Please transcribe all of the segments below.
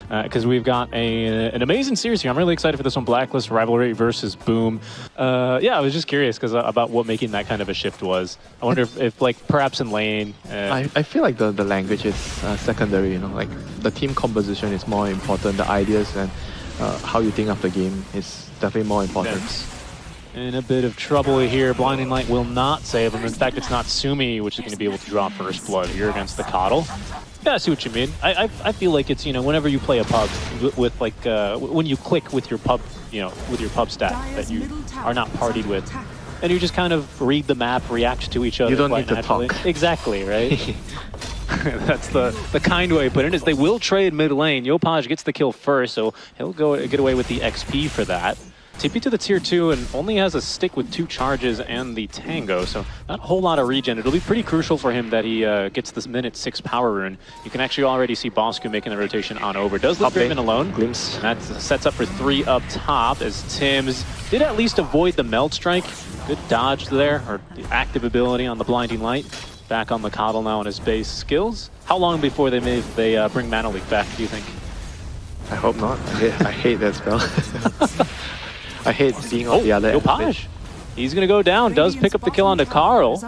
because we've got an amazing series here. I'm really excited for this one, Blacklist Rivalry versus Boom. Yeah, I was just curious about what making that kind of a shift was. I wonder if like perhaps in lane. I feel like the language is secondary. You know, like the team composition is more important. The ideas and how you think of the game is definitely more important. In a bit of trouble here. Blinding Light will not save him. In fact, it's not Sumi which is going to be able to draw first blood here against the Coddle. Yeah, I see what you mean. I feel like it's, you know, whenever you play a pub with like when you click with your pub, you know, with your pub stat that you are not partied with, and you just kind of read the map, react to each other. You don't quite need naturally. to talk. Exactly, right? That's the kind way of putting it. Is they will trade mid lane. Yopaj gets the kill first, so he'll get away with the XP for that. TP to the tier 2 and only has a stick with 2 charges and the Tango, so not a whole lot of regen. It'll be pretty crucial for him that he gets this minute 6 power rune. You can actually already see Bosku making the rotation on over. Does leave Draven alone. Glimpse. And that sets up for 3 up top as Tims did at least avoid the Meld Strike. Good dodge there, or the active ability on the Blinding Light. Back on the Coddle now on his base skills. How long before they bring Mana Leak back, do you think? I hope not. I hate that spell. I hate being on the other end. Yopaj. He's going to go down. Does pick up the kill onto Carl.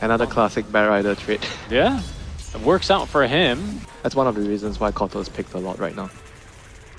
Another classic Bear Rider trait. Yeah, it works out for him. That's one of the reasons why Koto is picked a lot right now.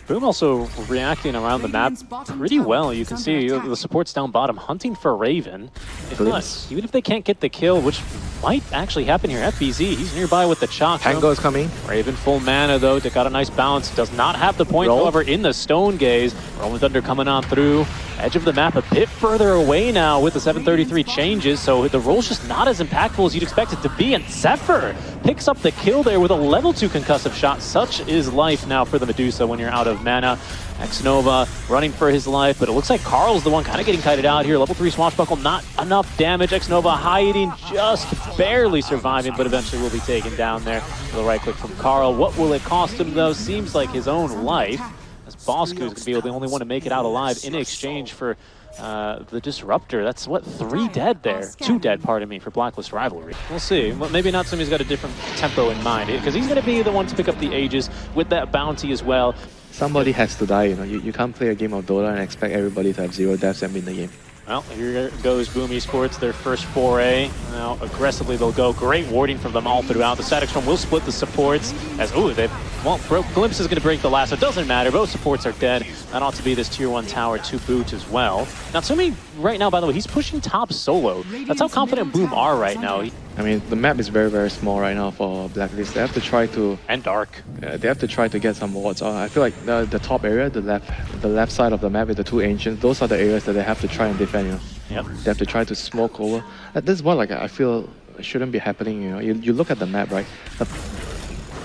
Boom also reacting around the map pretty well. You can see the support's down bottom, hunting for Raven. If not, even if they can't get the kill, which might actually happen here, FBZ, he's nearby with the Chalk. Tango is coming. Raven full mana though, they got a nice bounce. Does not have the point, however, in the Stone Gaze. Rolling Thunder coming on through. Edge of the map a bit further away now with the 733 changes, so the roll's just not as impactful as you'd expect it to be. And Zephyr picks up the kill there with a level 2 concussive shot. Such is life now for the Medusa when you're out of mana. Xnova running for his life, but it looks like Carl's the one kind of getting kited out here. Level 3 Swashbuckle, not enough damage. Xnova hiding, just barely surviving, but eventually will be taken down there with a right click from Carl. What will it cost him though? Seems like his own life, as Bosku is going to be the only one to make it out alive in exchange for the Disruptor. That's what, 3 dead there. 2 dead, pardon me, for Blacklist Rivalry. We'll see. Well, maybe Natsumi's got a different tempo in mind, because he's going to be the one to pick up the Aegis with that bounty as well. Somebody has to die, you know. You can't play a game of Dota and expect everybody to have 0 deaths and win the game. Well, here goes Boom Esports, their first foray. Now, aggressively they'll go. Great warding from them all throughout. The Static Storm will split the supports as, Glimpse is going to break the last. It doesn't matter. Both supports are dead. That ought to be this tier 1 tower to boot as well. Natsumi, right now, by the way, he's pushing top solo. That's how confident Boom are right now. I mean, the map is very, very small right now for Blacklist. They have to try to... And dark. They have to try to get some wards. I feel like the top area, the left side of the map with the 2 Ancients, those are the areas that they have to try and defend, you know. Yep. They have to try to smoke over. This is what like I feel shouldn't be happening, you know. You look at the map, right?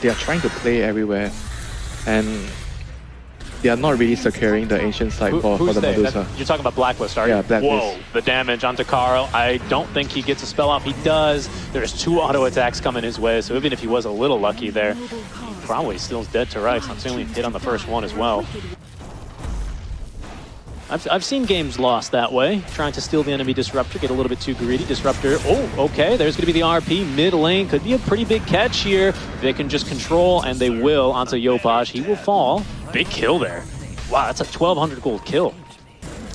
They are trying to play everywhere, and they are not really securing the ancient side for the Medusa. You're talking about Blacklist, are you? Yeah, Blacklist. Whoa, the damage onto Carl. I don't think he gets a spell off. He does. There's 2 auto attacks coming his way, so even if he was a little lucky there, he probably still is dead to rights. I'm certainly hit on the first one as well. I've seen games lost that way, trying to steal the enemy Disruptor, get a little bit too greedy. Disruptor, oh, okay, there's going to be the RP mid lane. Could be a pretty big catch here. They can just control, and they will, onto Yopaj. He will fall. Big kill there. Wow, that's a 1,200 gold kill.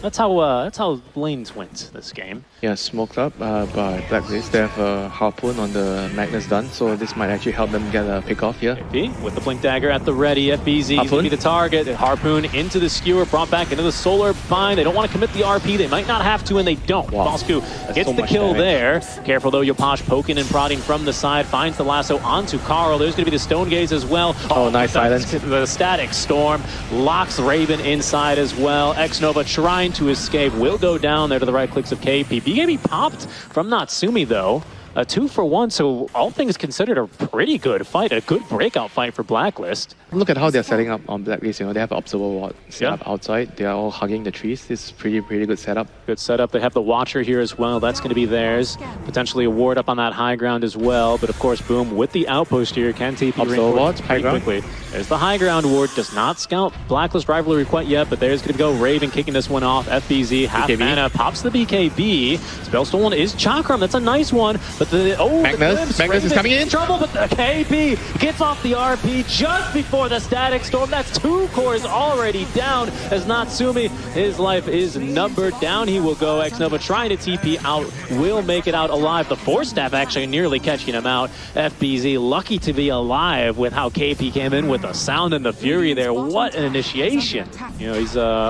That's how lanes went this game. Yeah, smoked up by Blacklist. They have a Harpoon on the Magnus Dun, so this might actually help them get a pick off here. FB with the Blink Dagger at the ready. FBZ is going to be the target. Harpoon into the Skewer, brought back into the Solar. Fine, they don't want to commit the RP. They might not have to, and they don't. Wow. Bosku gets the kill there. Careful though, Yopaj poking and prodding from the side. Finds the lasso onto Carl. There's going to be the Stone Gaze as well. Oh, nice silence. The Static Storm locks Raven inside as well. Xnova trying to escape, will go down there to the right clicks of KP. BKB popped from Natsumi though. A 2-for-1, so all things considered a pretty good fight, a good breakout fight for Blacklist. Look at how they're setting up on Blacklist. You know, they have Observer Ward set up outside. They are all hugging the trees. This is pretty good setup. Good setup. They have the Watcher here as well. That's going to be theirs. Potentially a ward up on that high ground as well. But of course, Boom with the outpost here can TP Observer Wards pretty quickly. There's the high ground ward. Does not scout Blacklist Rivalry quite yet, but there's going to go Raven kicking this one off. FBZ half BKB. Mana pops the BKB. Spell stolen is Chakram. That's a nice one. But But the Magnus is coming in. Trouble, but the KP gets off the RP just before the static storm. That's 2 cores already down as Natsumi, his life is numbered. Down he will go. Xnova trying to TP out, will make it out alive. The Force Staff actually nearly catching him out. FBZ lucky to be alive with how KP came in with the sound and the fury there. What an initiation. You know,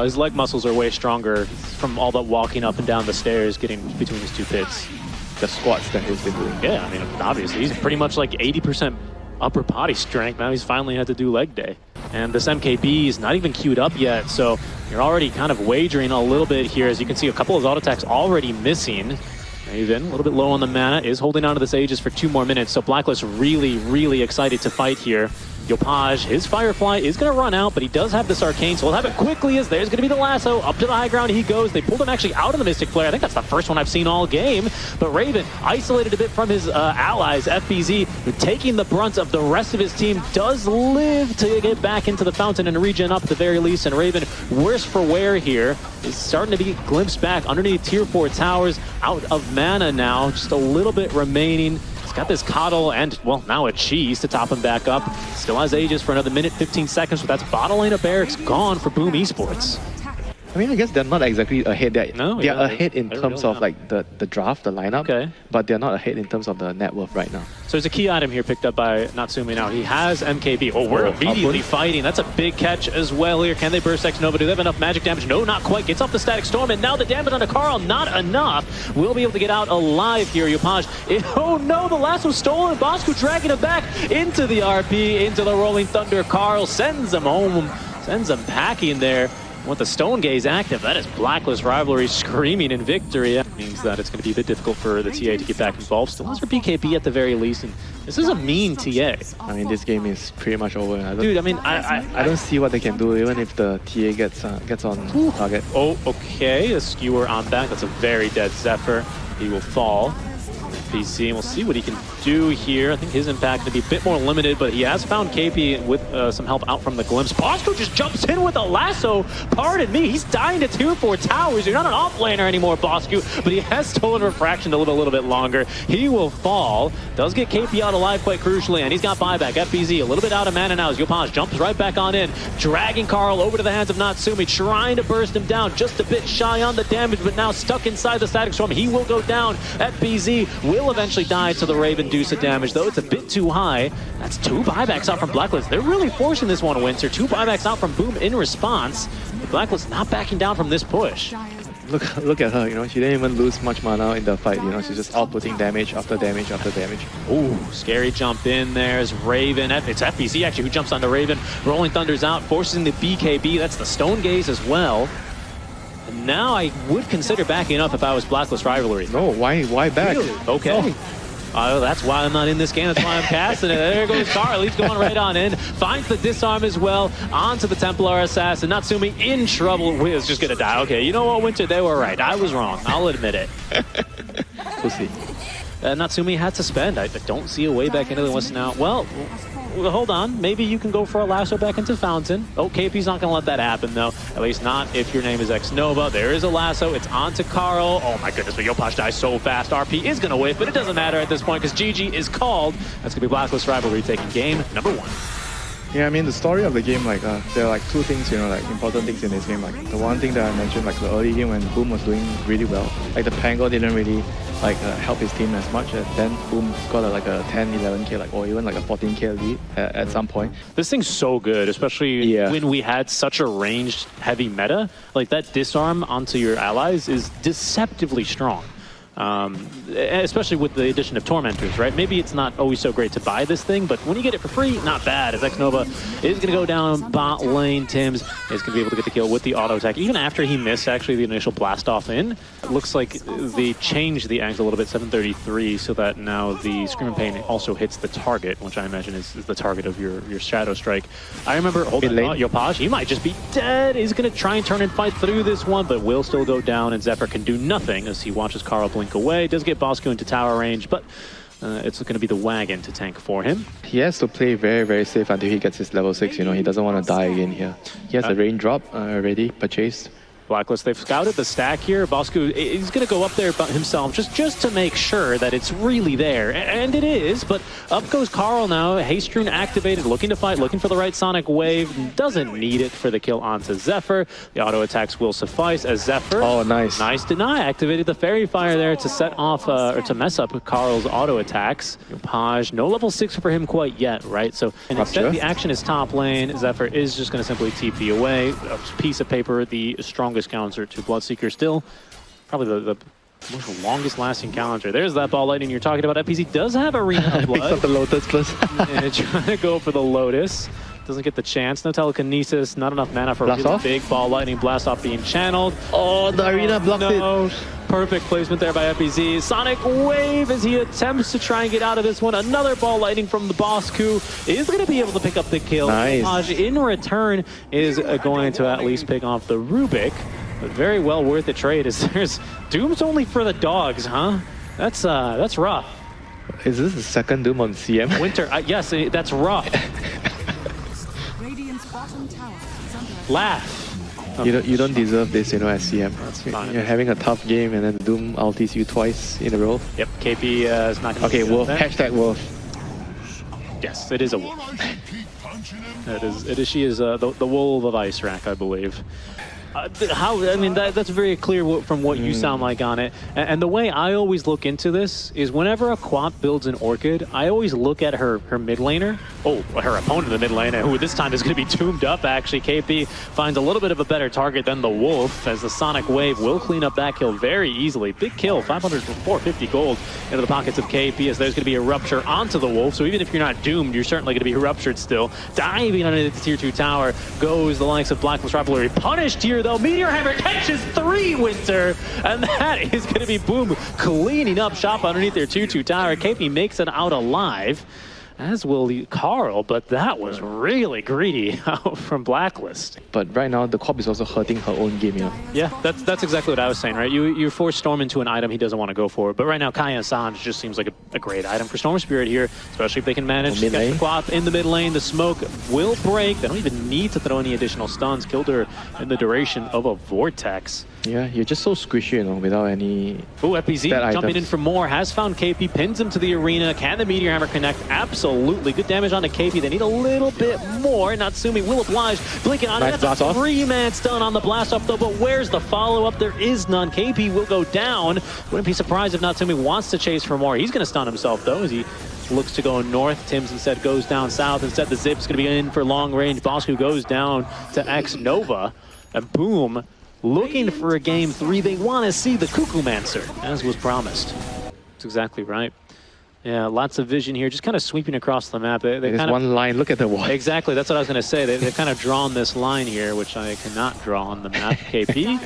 his leg muscles are way stronger from all that walking up and down the stairs, getting between his 2 pits. The squats that he's been doing. Yeah, I mean, obviously, he's pretty much like 80% upper body strength. Now he's finally had to do leg day. And this MKB is not even queued up yet, so you're already kind of wagering a little bit here. As you can see, a couple of auto attacks already missing. Raven, a little bit low on the mana, is holding on to this Aegis for 2 more minutes, so Blacklist really, really excited to fight here. Yopaj, his Firefly is going to run out, but he does have this Arcane, so we'll have it quickly as there's going to be the lasso. Up to the high ground he goes. They pulled him actually out of the Mystic Flare. I think that's the first one I've seen all game. But Raven, isolated a bit from his allies, FBZ, taking the brunt of the rest of his team, does live to get back into the fountain and regen up at the very least. And Raven, worse for wear here, is starting to be glimpsed back underneath tier 4 towers, out of mana now, just a little bit remaining. Got this Coddle and, well, now a Cheese to top him back up. Still has Aegis for another minute, 15 seconds, but that's bottom lane of Barracks gone for Boom Esports. I mean, I guess they're not exactly ahead. They're ahead in terms really of like the draft, the lineup, but they're not ahead in terms of the net worth right now. So there's a key item here picked up by Natsumi now. He has MKB. Oh, we're immediately fighting. That's a big catch as well here. Can they burst Xnova? Do they have enough magic damage? No, not quite. Gets off the static storm, and now the damage onto Carl, not enough. We'll be able to get out alive here. Yopaj. Oh no, the lasso stolen. Bosco dragging him back into the RP, into the Rolling Thunder. Carl sends him home, sends him packing there. With the Stone Gaze active, that is Blacklist rivalry screaming in victory. That means that it's going to be a bit difficult for the TA to get back involved. Still has for BKB at the very least, and this is a mean TA. I mean, this game is pretty much over. Dude, I mean, I don't see what they can do, even if the TA gets on target. Oh, okay, a skewer on that. That's a very dead Zephyr. He will fall. PC, and we'll see what he can do here. I think his impact to be a bit more limited, but he has found KP with some help out from the glimpse. Bosco just jumps in with a lasso. Pardon me, he's dying to tier 4 towers. You're not an off-laner anymore, Bosco, but he has stolen Refraction to live a little bit longer. He will fall. Does get KP out alive quite crucially, and he's got buyback. FBZ a little bit out of mana now as Yopaj jumps right back on in, dragging Carl over to the hands of Natsumi, trying to burst him down, just a bit shy on the damage, but now stuck inside the static storm. He will go down. FBZ will eventually die to the Raven deuce of damage, though it's a bit too high. That's 2 buybacks out from Blacklist. They're really forcing this one, Winter. 2 buybacks out from Boom in response. But Blacklist not backing down from this push. Look at her, you know, she didn't even lose much mana in the fight, you know, she's just outputting damage after damage after damage. Ooh, scary jump in there's Raven. It's FBC actually who jumps on the Raven. Rolling Thunder's out, forcing the BKB. That's the Stone Gaze as well. And now I would consider backing up if I was Blacklist rivalry. No, why back? Really? Okay. Oh. That's why I'm not in this game. That's why I'm casting it. There goes Carl. He's going right on in. Finds the disarm as well. Onto the Templar Assassin. Natsumi in trouble. Wiz just going to die. Okay, you know what, Winter? They were right. I was wrong. I'll admit it. We'll see. Natsumi had to spend. I don't see a way back into the West now. Well, hold on. Maybe you can go for a lasso back into Fountain. Oh, KP's not going to let that happen, though. At least not if your name is Xnova. There is a lasso. It's onto Carl. Oh, my goodness, but Yopaj dies so fast. RP is going to whiff, but it doesn't matter at this point because GG is called. That's going to be Blacklist rivalry taking game number 1. Yeah, I mean, the story of the game, like, there are like 2 things, you know, like important things in this game. Like, the one thing that I mentioned, like the early game when Boom was doing really well, like the Pango didn't really like help his team as much. And then Boom got like a 10, 11k, like, or even like a 14k lead at some point. This thing's so good, especially when we had such a ranged heavy meta. Like that disarm onto your allies is deceptively strong. Especially with the addition of Tormentors, right? Maybe it's not always so great to buy this thing, but when you get it for free, not bad. As Xnova is going to go down bot lane, Tim's is going to be able to get the kill with the auto attack. Even after he missed actually the initial blast off in, it looks like they changed the angle a little bit, 733, so that now the Scream and Pain also hits the target, which I imagine is the target of your Shadow Strike. I remember holding Yopaj, he might just be dead. He's going to try and turn and fight through this one, but will still go down, and Zephyr can do nothing as he watches Carl blink away. Does get Bosco into tower range, but it's going to be the wagon to tank for him. He has to play very, very safe until he gets his level 6. You know, he doesn't want to die again here. He has a raindrop already purchased. BLACKLIST. They've scouted the stack here. Bosku, he's going to go up there himself just to make sure that it's really there. And it is, but up goes Carl now. Haste Rune activated, looking to fight, looking for the right Sonic Wave. Doesn't need it for the kill onto Zephyr. The auto attacks will suffice as Zephyr. Oh, nice. Nice deny. Activated the Fairy Fire there to set off, or to mess up Carl's auto attacks. Paj, no level 6 for him quite yet, right? So instead the action is top lane. Zephyr is just going to simply TP away. A piece of paper, the strongest counter to Bloodseeker still. Probably the most longest lasting counter. There's that ball lightning you're talking about. FPC does have Arena of Blood. Picks up the Lotus plus. And trying to go for the Lotus. Doesn't get the chance. No telekinesis. Not enough mana for Blast a off? big ball lightning blast off being channeled. Oh, the Arena blocked it. Perfect placement there by FPZ. Sonic Wave as he attempts to try and get out of this one. Another ball lightning from the Bosku is going to be able to pick up the kill. Nice. Paj in return is going to at least pick off the Rubik. But very well worth the trade as there's Doom's only for the dogs, huh? That's rough. Is this the second Doom on CM? Winter, yes, that's rough. Laugh. You don't deserve this, you know, as CM. That's fine. You're having a tough game and then Doom ultis you twice in a row. Yep, KP is not going to Okay, Wolf. Hashtag Wolf. Yes, it is a wolf. It is. She is the wolf of Ice Rack, I believe. I mean, that's very clear from what you sound like on it. And the way I always look into this is whenever a Quap builds an Orchid, I always look at her mid laner. Oh, her opponent in the mid lane, who this time is going to be tombed up, actually. KP finds a little bit of a better target than the Wolf, as the Sonic Wave will clean up that kill very easily. Big kill, 500 for 450 gold into the pockets of KP, as there's going to be a Rupture onto the Wolf. So even if you're not doomed, you're certainly going to be ruptured still. Diving underneath the tier 2 tower goes the likes of BLACKLIST Rivalry. Punished here, though. Meteor Hammer catches 3, Winter, and that is going to be Boom cleaning up shop underneath their 2-2 tower. KP makes it out alive, as will Carl, but that was really greedy out from BLACKLIST. But right now, the Quap is also hurting her own game, you know. Yeah, that's exactly what I was saying, right? You force Storm into an item he doesn't want to go for, but right now Kaya Sanj just seems like a great item for Storm Spirit here, especially if they can manage to get the Quap in the mid lane. The smoke will break. They don't even need to throw any additional stuns. Killed her in the duration of a Vortex. Yeah, you're just so squishy, you know, without any. Oh, FPZ jumping in for more, has found KP, pins him to the arena. Can the Meteor Hammer connect? Absolutely. Good damage onto KP. They need a little bit more. Natsumi will oblige. Blinking on it. That's a 3-man stun on the blast off, though, but where's the follow-up? There is none. KP will go down. Wouldn't be surprised if Natsumi wants to chase for more. He's going to stun himself, though, as he looks to go north. Tim's instead goes down south. Instead, the Zip's going to be in for long range. Bosku goes down to X Nova. And boom. Looking for a game 3, they want to see the KUKU Mancer, as was promised. That's exactly right. Yeah, lots of vision here, just kind of sweeping across the map. They There's kind of, one line, look at the wall. Exactly, that's what I was going to say. They've kind of drawn this line here, which I cannot draw on the map. KP,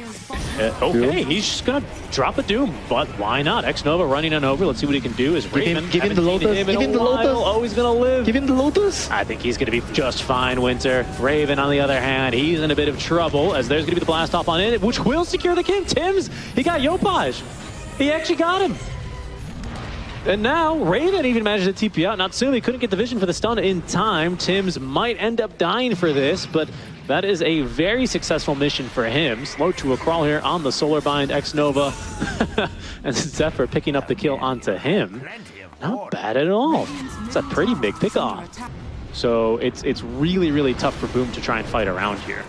okay, he's just going to drop a Doom, but why not? X Nova running on over, let's see what he can do. Is Raven, give him the Lotus, give him the Lotus. Oh, he's going to live. Give him the Lotus. I think he's going to be just fine, Winter. Raven, on the other hand, he's in a bit of trouble, as there's going to be the blast off on it, which will secure the king. Tim's, he got Yopaj. He actually got him. And now, Raven even managed to TP out. Natsumi couldn't get the vision for the stun in time. Tims might end up dying for this, but that is a very successful mission for him. Slow to a crawl here on the Solar Bind. X Nova and Zephyr picking up the kill onto him. Not bad at all. It's a pretty big pickoff. So it's really, really tough for Boom to try and fight around here.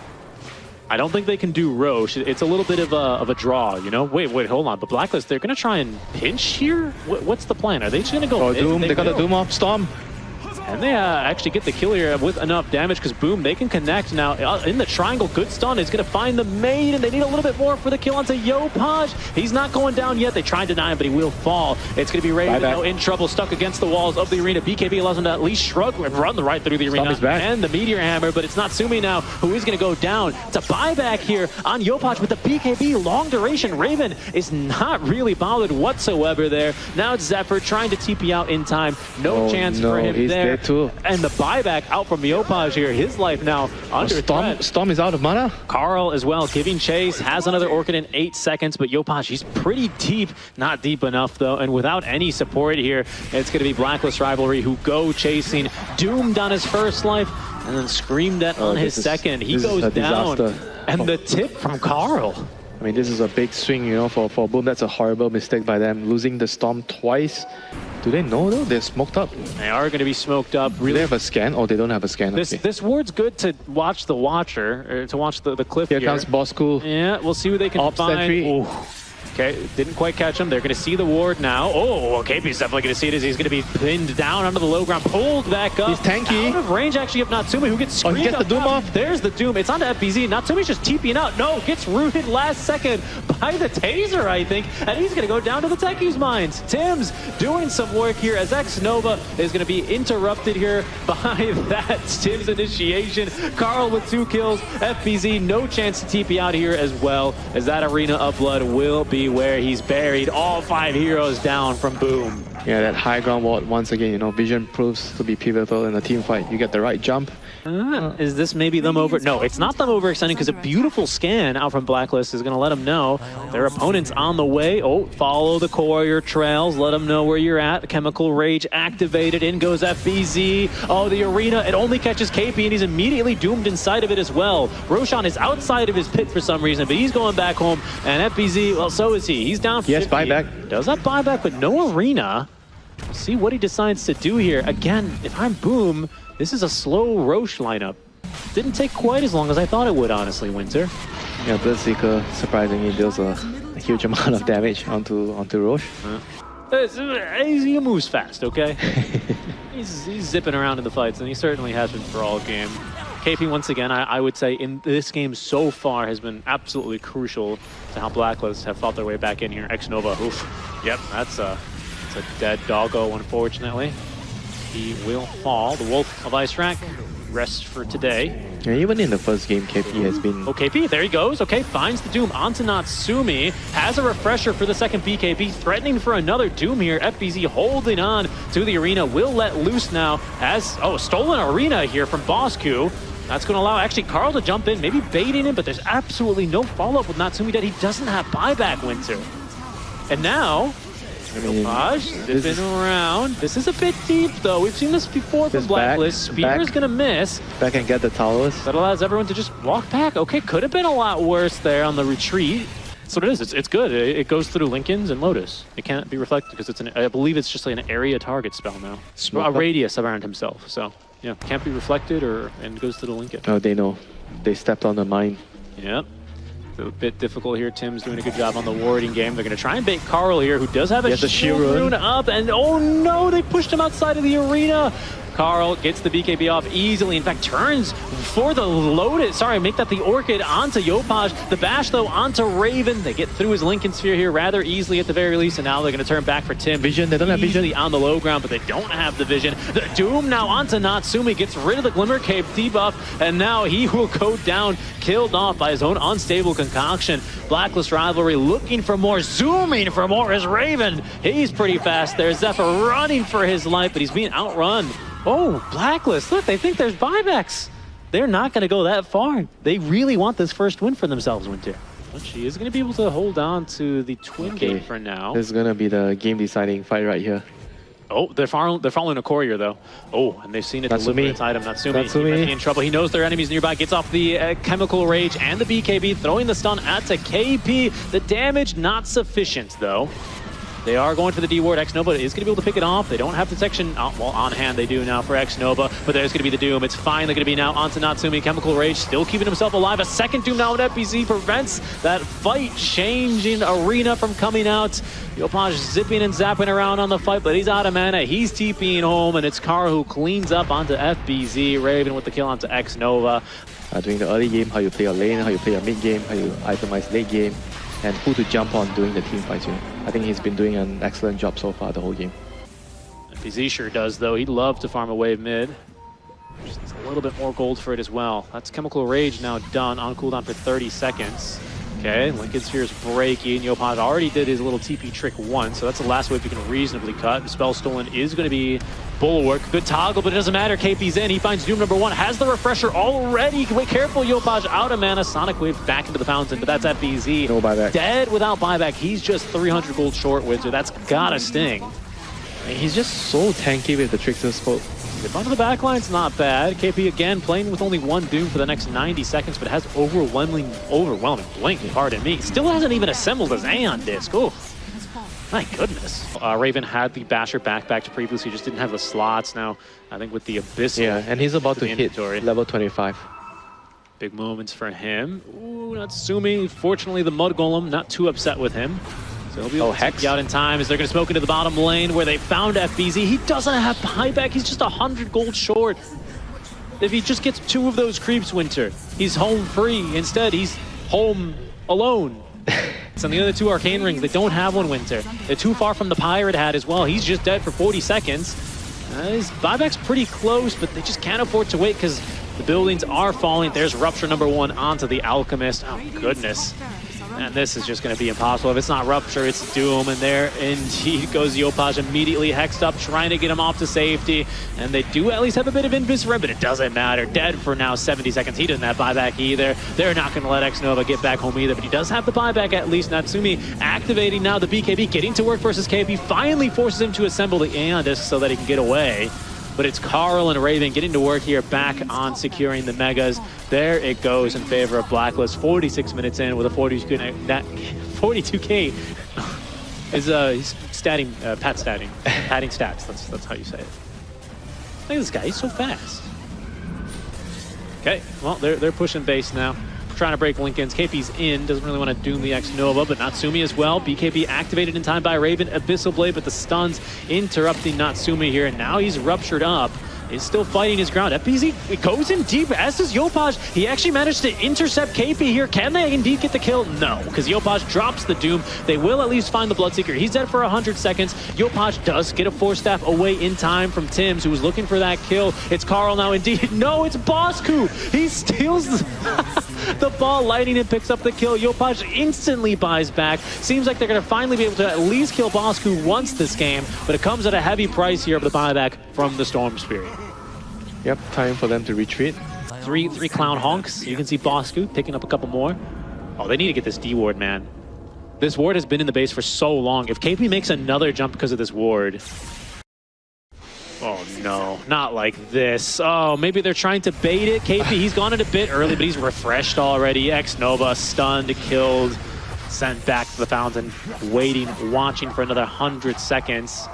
I don't think they can do Roche. It's a little bit of a draw, you know? Wait, hold on. But BLACKLIST, they're going to try and pinch here? What's the plan? Are they just going to go? Oh, Doom. They got a Doom off Storm. And they actually get the kill here with enough damage because Boom, they can connect now in the triangle. Good stun is going to find the maid, and they need a little bit more for the kill onto Yopaj. He's not going down yet. They tried to deny him, but he will fall. It's going to be Raven now in trouble, stuck against the walls of the arena. BKB allows him to at least shrug and run right through the arena. And the Meteor Hammer, but it's not Sumi now who is going to go down. It's a buyback here on Yopaj with the BKB. Long duration. Raven is not really bothered whatsoever there. Now it's Zephyr trying to TP out in time. No chance for him there. Too. And the buyback out from Yopaj here. His life now under threat. Storm is out of mana. Carl as well, giving chase. Has another Orchid in 8 seconds, but Yopaj, he's pretty deep. Not deep enough, though. And without any support here, it's going to be BLACKLIST Rivalry who go chasing. Doomed on his first life. and then screamed at on his second. He this goes is a down. disaster. And the tip from Carl. I mean, this is a big swing, you know, for Boom. That's a horrible mistake by them, losing the Storm twice. Do they know, though? They're smoked up. They are going to be smoked up. Do they have a scan? Oh, they don't have a scan. This ward's good to watch the watcher, or to watch the cliff here. Here comes Bosku. Yeah, we'll see what they can find. Ooh. Okay, didn't quite catch him. They're going to see the ward now. Oh, KP's definitely going to see it as he's going to be pinned down onto the low ground, pulled back up. He's tanky. Out of range, actually, of Natsumi, who gets screened. Oh, he gets the Doom off. There's the Doom. It's onto FBZ. Natsumi's just TPing out. No, gets rooted last second by the taser, I think. And he's going to go down to the Techies mines. Tim's doing some work here as X-Nova is going to be interrupted here by that Tim's initiation. Carl with 2 kills. FBZ, no chance to TP out here as well, as that arena of blood will be where he's buried. All 5 heroes down from Boom. Yeah, that high ground ward, once again, you know, vision proves to be pivotal in a team fight. You get the right jump. Is this maybe them over? No, it's not them overextending, because a beautiful scan out from Blacklist is going to let them know their opponent's on the way. Oh, follow the courier trails. Let them know where you're at. Chemical Rage activated. In goes FBZ. Oh, the arena. It only catches KP, and he's immediately doomed inside of it as well. Roshan is outside of his pit for some reason, but he's going back home. And FBZ, well, so is he. He's down for 50. Buyback. Does have buyback, but no arena. We'll see what he decides to do here. Again, if I'm Boom, this is a slow Roche lineup. Didn't take quite as long as I thought it would, honestly, Winter. Yeah, Bloodseeker surprisingly deals a huge amount of damage onto Roche. He moves fast, okay? he's zipping around in the fights, and he certainly has been for all game. KP, once again, I would say in this game so far has been absolutely crucial to how Blacklist have fought their way back in here. X-Nova, oof. Yep, that's a dead doggo, unfortunately. He will fall. The Wolf of Ice Rack rests for today. Yeah, even in the first game, KP has been... Oh, KP, there he goes. Okay, finds the Doom onto Natsumi. Has a refresher for the second BKB, threatening for another Doom here. FBZ holding on to the arena. Will let loose now. Has, stolen arena here from Bosku. That's going to allow actually Carl to jump in, maybe baiting him, but there's absolutely no follow-up with Natsumi that he doesn't have buyback, Winter. And now... zipping around. This is a bit deep, though. We've seen this before from Blacklist. Spear is going to miss. Back and get the towers. That allows everyone to just walk back. Okay, could have been a lot worse there on the retreat. That's what it is. It's good. It goes through Lincoln's and Lotus. It can't be reflected because it's I believe it's just like an area target spell now. A radius around himself. So, yeah, can't be reflected and goes to the Lincoln. Oh, they know. They stepped on the mine. Yep. A bit difficult here. Tim's doing a good job on the warding game. They're going to try and bait Carl here, who does have a shield rune up. And oh no, they pushed him outside of the arena. Carl gets the BKB off easily. In fact, turns for the Lotus. Sorry, make that the Orchid onto Yopaj. The bash, though, onto Raven. They get through his Lincoln Sphere here rather easily at the very least. And now they're going to turn back for Tim. Vision, they don't have vision. On the low ground, but they don't have the vision. The Doom now onto Natsumi. Gets rid of the Glimmer Cape debuff. And now he will go down, killed off by his own unstable concoction. Blacklist rivalry looking for more, zooming for more is Raven. He's pretty fast there. Zephyr running for his life, but he's being outrun. Oh, Blacklist, look, they think there's buybacks. They're not going to go that far. They really want this first win for themselves, Winter. But she is going to be able to hold on to the twin gate for now. This is going to be the game-deciding fight right here. Oh, they're following a courier, though. Oh, and they've seen it deliver its item. Natsumi. He might be in trouble. He knows there are enemies nearby. Gets off the Chemical Rage and the BKB, throwing the stun at to KP. The damage not sufficient, though. They are going for the D ward. X-Nova is going to be able to pick it off. They don't have detection. Well, on hand they do now for X-Nova, but there's going to be the Doom. It's finally going to be now onto Natsumi. Chemical Rage still keeping himself alive. A second Doom now at FBZ prevents that fight-changing arena from coming out. Yopaj zipping and zapping around on the fight, but he's out of mana. He's TPing home, and it's Kara who cleans up onto FBZ. Raven with the kill onto X-Nova. During the early game, how you play your lane, how you play your mid game, how you itemize late game, and who to jump on during the team fights. I think he's been doing an excellent job so far the whole game. FBZ sure does, though. He'd love to farm a wave mid. Just needs a little bit more gold for it as well. That's Chemical Rage now done on cooldown for 30 seconds. Okay, Lincoln Sphere's breaking. Yopaj already did his little TP trick once, so that's the last wave you can reasonably cut. The spell stolen is going to be Bulwark. Good toggle, but it doesn't matter. KP's in. He finds Doom number 1. Has the refresher already. Wait, careful, Yopaj out of mana. Sonic Wave back into the fountain, but that's FBZ. No buyback. Dead without buyback. He's just 300 gold short, Winter. That's gotta sting. He's just so tanky with the Trickster Dip onto the backline's not bad. KP again playing with only one Doom for the next 90 seconds, but has overwhelming blink, pardon me. Still hasn't even assembled his Aeon disc. Oh, my goodness. Raven had the Basher backpacked previously, just didn't have the slots. Now, I think with the Abyssal. Yeah, and he's about to hit level 25. Big moments for him. Ooh, Natsumi. Fortunately, the Mud Golem not too upset with him. So he'll be able to take you out in time as they're going to smoke into the bottom lane where they found FBZ. He doesn't have buyback. He's just 100 gold short. If he just gets 2 of those creeps, Winter, he's home free. Instead, he's home alone. So the other 2 Arcane Rings, they don't have one, Winter. They're too far from the Pirate hat as well. He's just dead for 40 seconds. His buyback's pretty close, but they just can't afford to wait because the buildings are falling. There's Rupture #1 onto the Alchemist. Oh, goodness. And this is just going to be impossible. If it's not Rupture, it's Doom. And there indeed goes Yopaj, immediately hexed up, trying to get him off to safety. And they do at least have a bit of invis for him, but it doesn't matter. Dead for now 70 seconds. He doesn't have buyback either. They're not going to let Xnova get back home either, but he does have the buyback at least. Natsumi activating now the BKB, getting to work versus KP, finally forces him to assemble the Aeon disc so that he can get away. But it's Carl and Raven getting to work here, back on securing the Megas. There it goes in favor of Blacklist. 46 minutes in with a 42K. Is he's padding stats. That's how you say it. Look at this guy. He's so fast. Okay, well they're pushing base now. Trying to break Lincoln's. KP's in, doesn't really want to doom the X-Nova, but Natsumi as well. BKB activated in time by Raven. Abyssal Blade, but the stuns interrupting Natsumi here, and now he's ruptured up. Is still fighting his ground. FBZ goes in deep, as does Yopaj. He actually managed to intercept KP here. Can they indeed get the kill? No, because Yopaj drops the Doom. They will at least find the Bloodseeker. He's dead for 100 seconds. Yopaj does get a Force Staff away in time from Tims, who was looking for that kill. It's Carl now indeed. No, it's Bosku. He steals the ball. Lightning and picks up the kill. Yopaj instantly buys back. Seems like they're going to finally be able to at least kill Bosku once this game, but it comes at a heavy price here of the buyback from the Storm Spirit. Yep, time for them to retreat. Three clown honks. You can see Bosku picking up a couple more. Oh, they need to get this D ward, man. This ward has been in the base for so long. If KP makes another jump because of this ward. Oh no, not like this. Oh, maybe they're trying to bait it. KP, he's gone in a bit early, but he's refreshed already. X-Nova stunned, killed, sent back to the fountain, waiting, watching for another 100 seconds.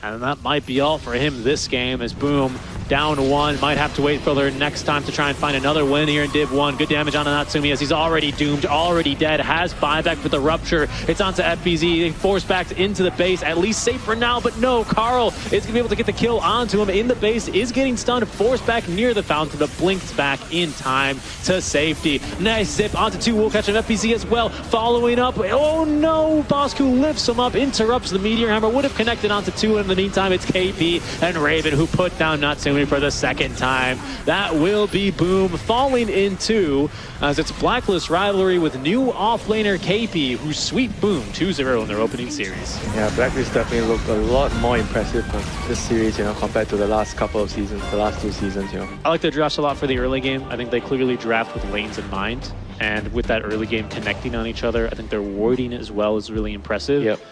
And that might be all for him this game as Boom down 1. Might have to wait for their next time to try and find another win here in Div 1. Good damage on Natsumi as he's already doomed, already dead. Has buyback with the Rupture. It's onto FBZ. They force back into the base. At least safe for now, but no. Carl is going to be able to get the kill onto him in the base. Is getting stunned. Forced back near the fountain, but blinks back in time to safety. Nice zip onto 2. We'll catch an FBZ as well. Following up. Oh no. Bosku lifts him up. Interrupts the Meteor Hammer. Would have connected onto 2 in the meantime. It's KP and Raven who put down Natsumi for the second time. That will be Boom falling in 2 as it's Blacklist rivalry with new offlaner KP who sweep Boom 2-0 in their opening series. Yeah, Blacklist definitely looked a lot more impressive on this series, compared to the last couple of seasons, the last 2 seasons, I like their drafts a lot for the early game. I think they clearly draft with lanes in mind. And with that early game connecting on each other, I think their warding as well is really impressive. Yep.